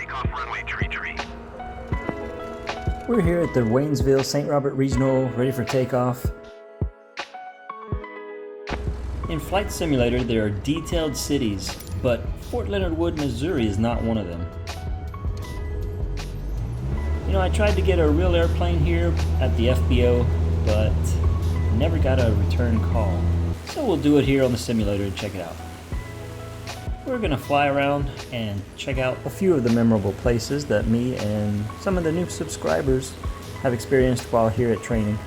Takeoff runway tree. We're here at the Waynesville St. Robert Regional, ready for takeoff. In Flight Simulator, there are detailed cities, but Fort Leonard Wood, Missouri is not one of them. You know, I tried to get a real airplane here at the FBO, but never got a return call. So we'll do it here on the simulator and check it out. We're gonna fly around and check out a few of the memorable places that me and some of the new subscribers have experienced while here at training.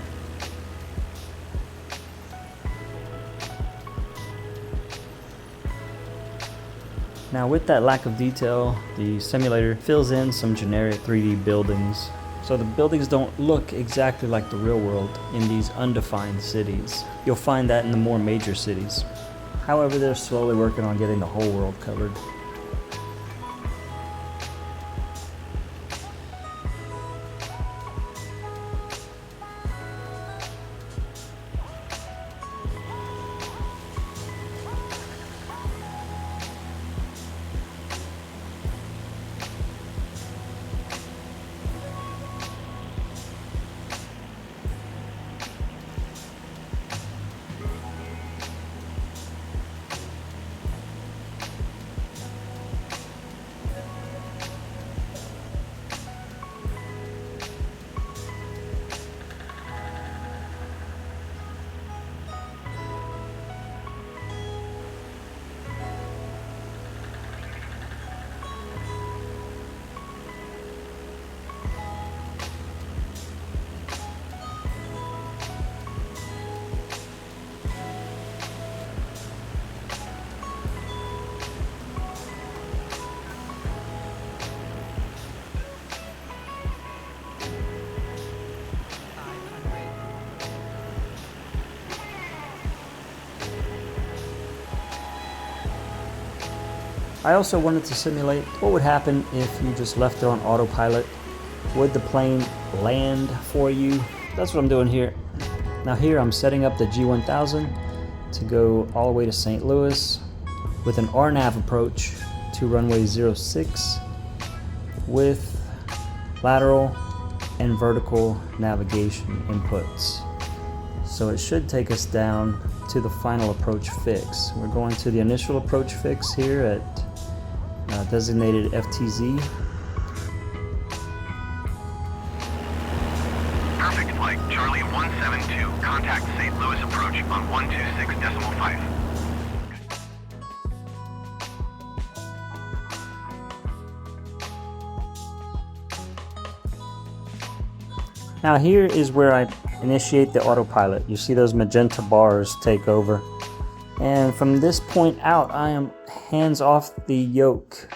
Now, with that lack of detail, the simulator fills in some generic 3D buildings. So the buildings don't look exactly like the real world in these undefined cities. You'll find that in the more major cities. However, they're slowly working on getting the whole world covered. I also wanted to simulate what would happen if you just left it on autopilot. Would the plane land for you? That's what I'm doing here. Now here I'm setting up the G1000 to go all the way to St. Louis with an RNAV approach to runway 06 with lateral and vertical navigation inputs. So it should take us down to the final approach fix. We're going to the initial approach fix here at designated FTZ. Perfect flight, Charlie 172. Contact St. Louis approach on 126.5. Now here is where I initiate the autopilot. You see those magenta bars take over. And from this point out, I am hands off the yoke.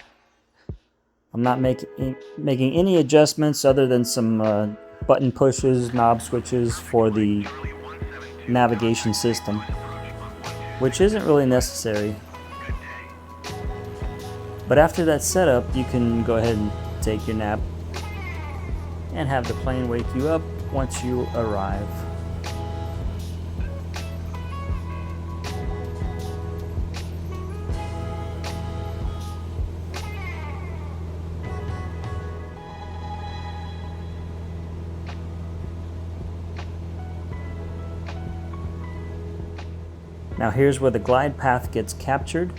I'm not making any adjustments other than some button pushes, knob switches for the navigation system, which isn't really necessary. But after that setup, you can go ahead and take your nap and have the plane wake you up once you arrive. Now here's where the glide path gets captured.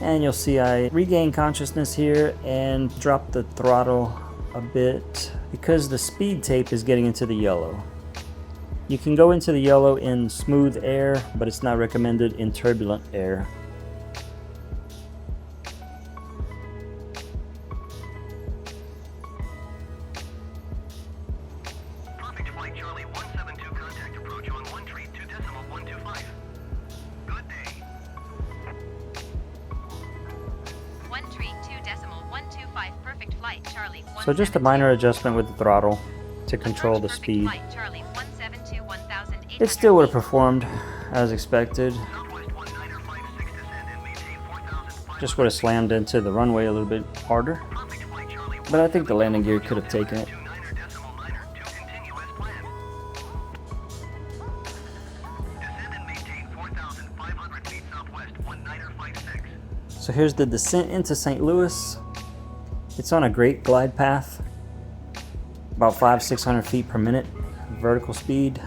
And you'll see I regain consciousness here and drop the throttle a bit because the speed tape is getting into the yellow. You can go into the yellow in smooth air, but it's not recommended in turbulent air. Charlie 172, contact approach on 132.125. Good day. 132.125, perfect flight, Charlie 172. So just a minor adjustment with the throttle to control the speed. Flight, Charlie 172, 1,800 It still would have performed as expected. Just would have slammed into the runway a little bit harder. But I think the landing gear could have taken it. So here's the descent into St. Louis. It's on a great glide path, about 500-600 feet per minute vertical speed.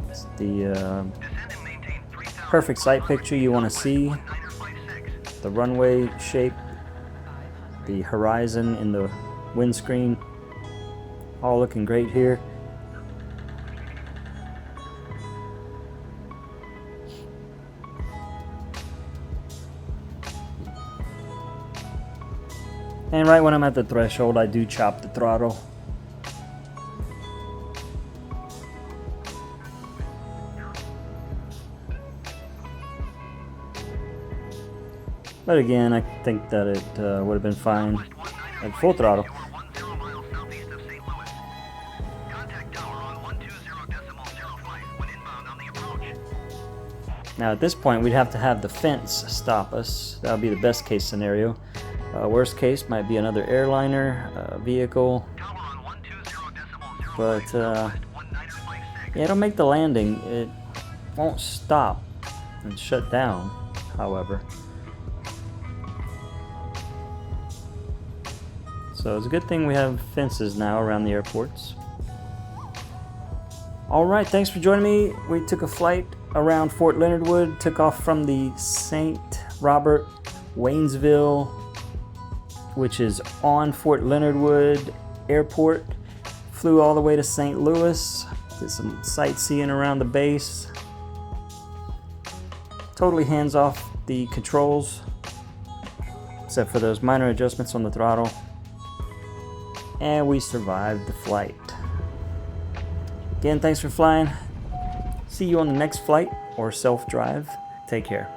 It's the perfect sight picture you want to see. The runway shape, the horizon in the windscreen, all looking great here. And right when I'm at the threshold, I do chop the throttle. But again, I think that it would have been fine at full throttle. Now at this point, we'd have to have the fence stop us. That would be the best case scenario. Worst case might be another airliner vehicle. But yeah, it'll make the landing. It won't stop and shut down, however. So it's a good thing we have fences now around the airports. Alright, thanks for joining me. We took a flight around Fort Leonard Wood, took off from the St. Robert Waynesville, which is on Fort Leonard Wood Airport, flew all the way to St. Louis, did some sightseeing around the base, totally hands off the controls, except for those minor adjustments on the throttle. And we survived the flight. Again, thanks for flying. See you on the next flight or self-drive. Take care.